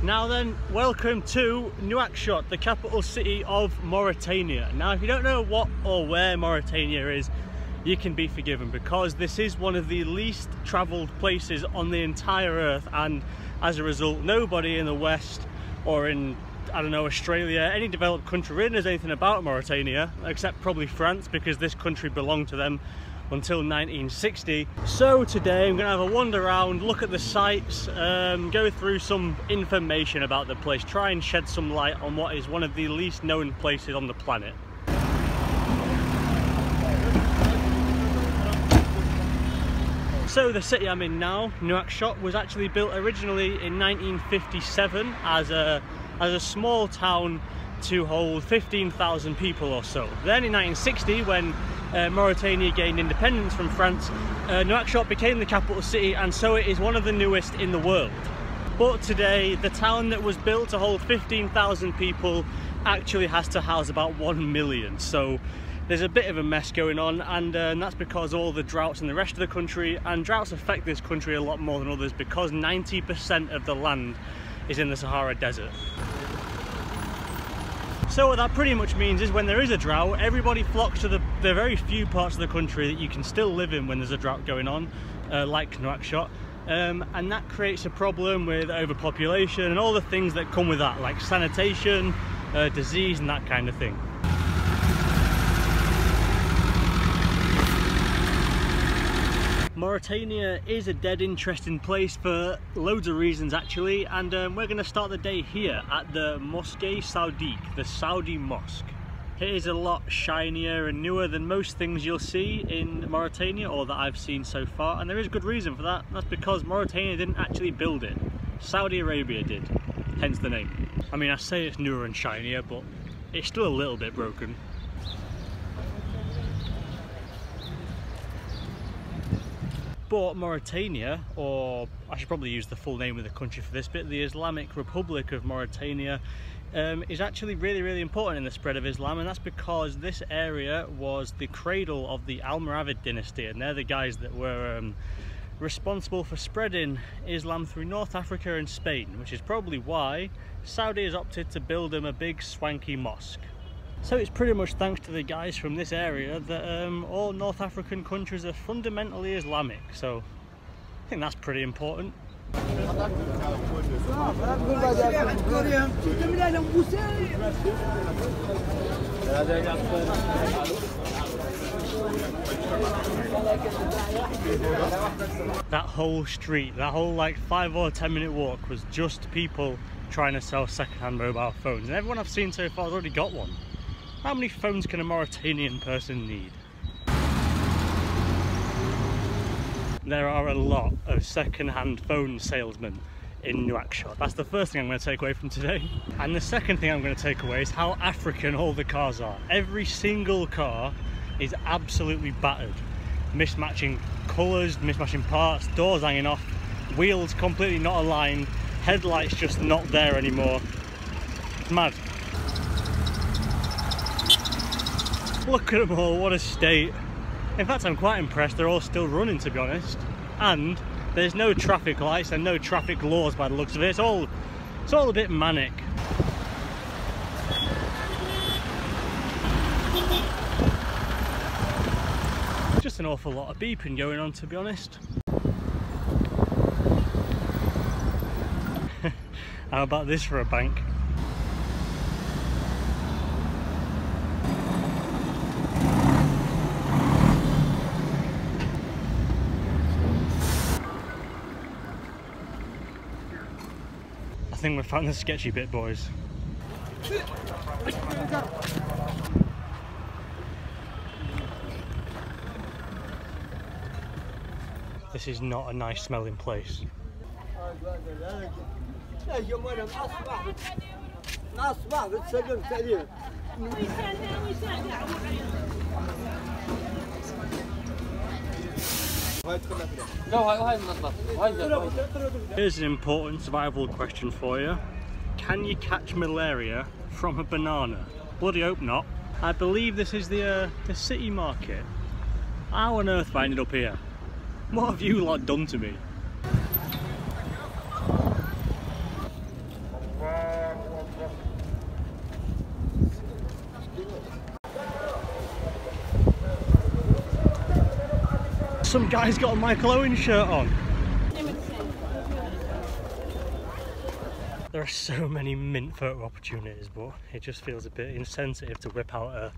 Now then, welcome to Nouakchott, the capital city of Mauritania. Now if you don't know what or where Mauritania is, you can be forgiven, because this is one of the least travelled places on the entire earth, and as a result nobody in the West or in, I don't know, Australia, any developed country really knows anything about Mauritania, except probably France, because this country belonged to them until 1960. So today I'm going to have a wander around, look at the sights, go through some information about the place, try and shed some light on what is one of the least known places on the planet. So the city I'm in now, Nouakchott, was actually built originally in 1957 as a small town to hold 15,000 people or so. Then in 1960, when Mauritania gained independence from France, Nouakchott became the capital city, and so it is one of the newest in the world. But today, the town that was built to hold 15,000 people actually has to house about 1 million. So there's a bit of a mess going on, and that's because of all the droughts in the rest of the country, and droughts affect this country a lot more than others because 90% of the land is in the Sahara Desert. So what that pretty much means is when there is a drought, everybody flocks to the very few parts of the country that you can still live in when there's a drought going on, like Nouakchott, and that creates a problem with overpopulation and all the things that come with that, like sanitation, disease and that kind of thing. Mauritania is a dead interesting place for loads of reasons actually, and we're going to start the day here at the Mosque Saoudique, the Saudi Mosque. It is a lot shinier and newer than most things you'll see in Mauritania, or that I've seen so far, and there is good reason for that. That's because Mauritania didn't actually build it, Saudi Arabia did, hence the name. I mean, I say it's newer and shinier, but it's still a little bit broken. But Mauritania, or I should probably use the full name of the country for this bit, the Islamic Republic of Mauritania, is actually really important in the spread of Islam, and that's because this area was the cradle of the Almoravid dynasty, and they're the guys that were responsible for spreading Islam through North Africa and Spain, which is probably why Saudi has opted to build them a big swanky mosque. So it's pretty much thanks to the guys from this area that all North African countries are fundamentally Islamic, so I think that's pretty important. That whole street, that whole like 5 or 10 minute walk was just people trying to sell second-hand mobile phones, and everyone I've seen so far has already got one. How many phones can a Mauritanian person need? There are a lot of second-hand phone salesmen in Nouakchott. That's the first thing I'm going to take away from today. And the second thing I'm going to take away is how African all the cars are. Every single car is absolutely battered. Mismatching colours, mismatching parts, doors hanging off, wheels completely not aligned, headlights just not there anymore. It's mad. Look at them all, what a state. In fact, I'm quite impressed they're all still running, to be honest. And there's no traffic lights and no traffic laws by the looks of it. It's all a bit manic. Just an awful lot of beeping going on, to be honest. How about this for a bank? I think we found the sketchy bit, boys. This is not a nice smelling place. Here's an important survival question for you. Can you catch malaria from a banana? Bloody hope not. I believe this is the city market. How on earth have I ended up here? What have you lot done to me? some guy's got a Michael Owen shirt on. There are so many mint photo opportunities, but it just feels a bit insensitive to whip out a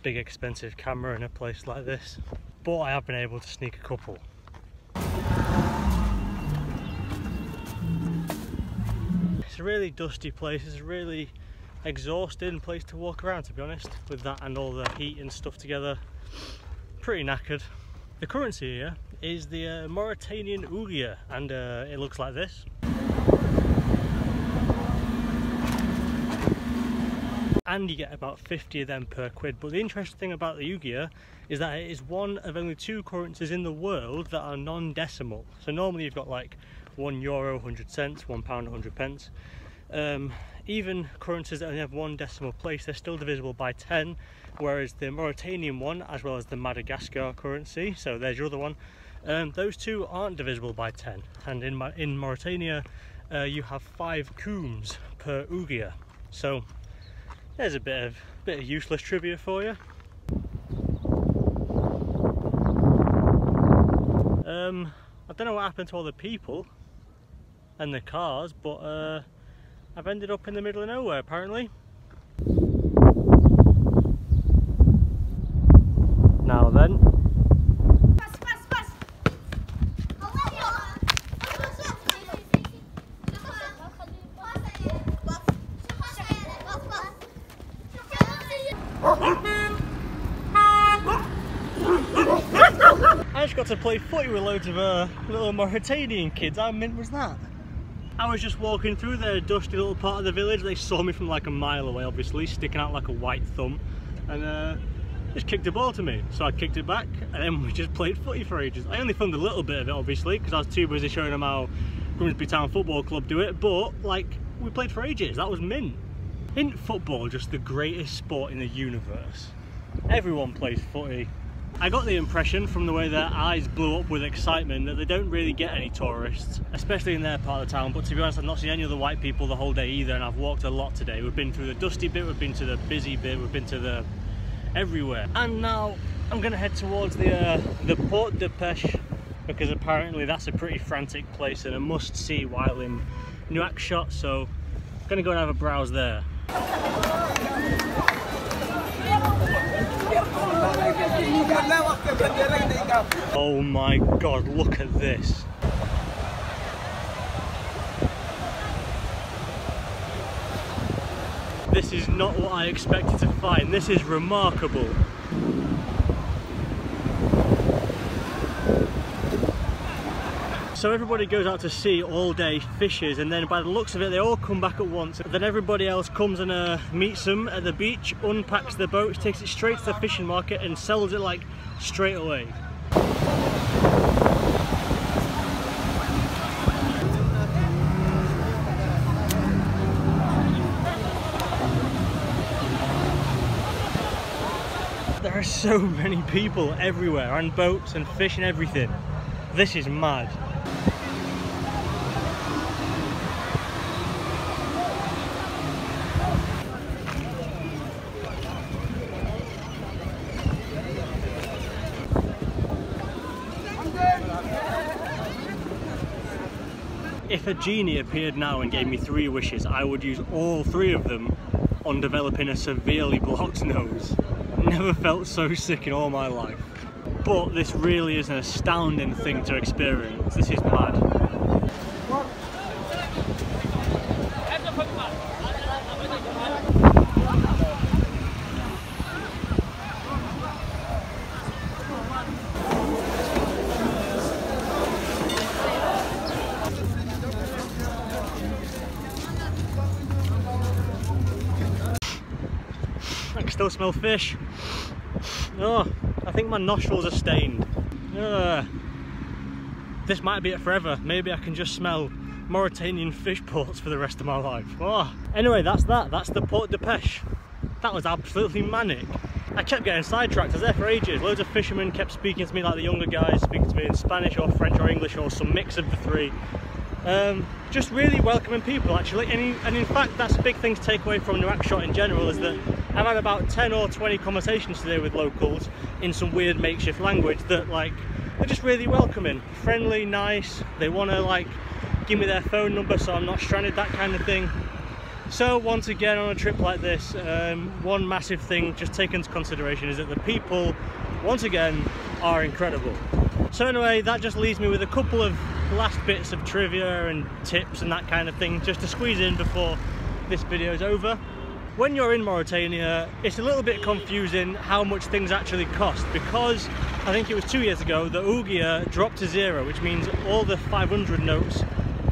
big expensive camera in a place like this. But I have been able to sneak a couple. It's a really dusty place, it's a really exhausting place to walk around, to be honest, with that and all the heat and stuff together. Pretty knackered. The currency here is the Mauritanian ouguiya, and it looks like this. And you get about 50 of them per quid. But the interesting thing about the ouguiya is that it is one of only 2 currencies in the world that are non-decimal. So normally you've got like €1 100 cents, £1 100 pence. Even currencies that only have 1 decimal place, they're still divisible by 10, whereas the Mauritanian one, as well as the Madagascar currency, so there's your other one, those two aren't divisible by 10. And in Mauritania you have 5 koums per ouguiya. So there's a bit of useless trivia for you. I don't know what happened to all the people and the cars, but I've ended up in the middle of nowhere apparently. Now then. I just got to play footy with loads of little Mauritanian kids. How mint was that? I was just walking through the dusty little part of the village. They saw me from like a mile away, obviously, sticking out like a white thumb, and just kicked a ball to me. So I kicked it back, and then we just played footy for ages. I only filmed a little bit of it, obviously, because I was too busy showing them how Grimsby Town Football Club do it, but like, we played for ages. That was mint. Isn't football just the greatest sport in the universe? Everyone plays footy. I got the impression from the way their eyes blew up with excitement that they don't really get any tourists, especially in their part of the town. But to be honest, I've not seen any of the white people the whole day either, and I've walked a lot today. We've been through the dusty bit, we've been to the busy bit, we've been to the everywhere. And now I'm going to head towards the Port de Peche, because apparently that's a pretty frantic place and a must-see while in Nouakchott, so I'm going to go and have a browse there. Oh my god, look at this. This is not what I expected to find. This is remarkable. So everybody goes out to sea all day, fishes, and then by the looks of it they all come back at once. Then everybody else comes and meets them at the beach, unpacks the boats, takes it straight to the fishing market and sells it like straight away. There are so many people everywhere, and boats and fish and everything. This is mad. If a genie appeared now and gave me 3 wishes, I would use all 3 of them on developing a severely blocked nose. Never felt so sick in all my life. But this really is an astounding thing to experience. This is mad. I can still smell fish. Oh, I think my nostrils are stained. This might be it forever. Maybe I can just smell Mauritanian fish ports for the rest of my life. Oh. Anyway, that's the Port de Peche. That was absolutely manic. I kept getting sidetracked. I was there for ages. Loads of fishermen kept speaking to me, like the younger guys, speaking to me in Spanish or French or English or some mix of the 3. Just really welcoming people, actually, and in fact that's a big thing to take away from Nouakchott in general, is that I've had about 10 or 20 conversations today with locals in some weird makeshift language that, like, they're just really welcoming, friendly, nice. They want to like give me their phone number so I'm not stranded, that kind of thing. So once again, on a trip like this, one massive thing just take into consideration is that the people, once again, are incredible. So anyway, that just leaves me with a couple of last bits of trivia and tips and that kind of thing just to squeeze in before this video is over. When you're in Mauritania, it's a little bit confusing how much things actually cost, because I think it was 2 years ago the ouguiya dropped to 0, which means all the 500 notes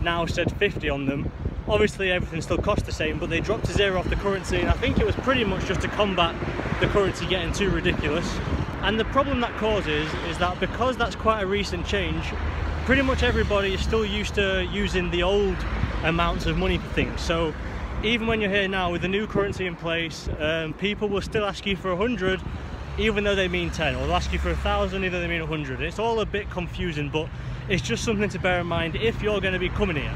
now said 50 on them. Obviously everything still costs the same, but they dropped to 0 off the currency, and I think it was pretty much just to combat the currency getting too ridiculous. And the problem that causes is that because that's quite a recent change, pretty much everybody is still used to using the old amounts of money for things. So even when you're here now with the new currency in place, people will still ask you for 100 even though they mean 10, or they'll ask you for 1,000 even though they mean 100. It's all a bit confusing, but it's just something to bear in mind if you're going to be coming here.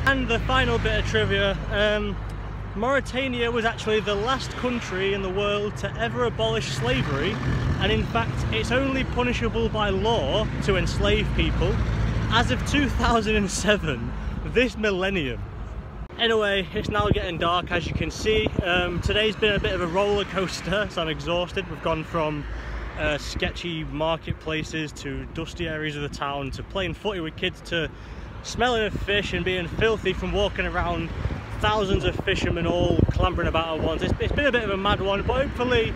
And the final bit of trivia, Mauritania was actually the last country in the world to ever abolish slavery, and in fact it's only punishable by law to enslave people as of 2007, this millennium. Anyway, it's now getting dark, as you can see. Today's been a bit of a roller coaster, so I'm exhausted. We've gone from sketchy marketplaces to dusty areas of the town to playing footy with kids to smelling of fish and being filthy from walking around thousands of fishermen all clambering about at once. It's been a bit of a mad one, but hopefully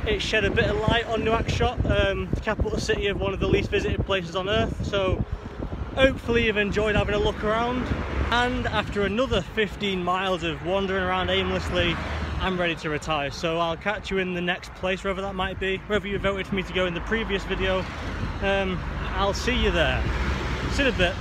it shed a bit of light on Nouakchott, the capital city of one of the least visited places on earth. So hopefully you've enjoyed having a look around, and after another 15 miles of wandering around aimlessly, I'm ready to retire. So I'll catch you in the next place, wherever that might be, wherever you voted for me to go in the previous video. I'll see you there. See you in a bit.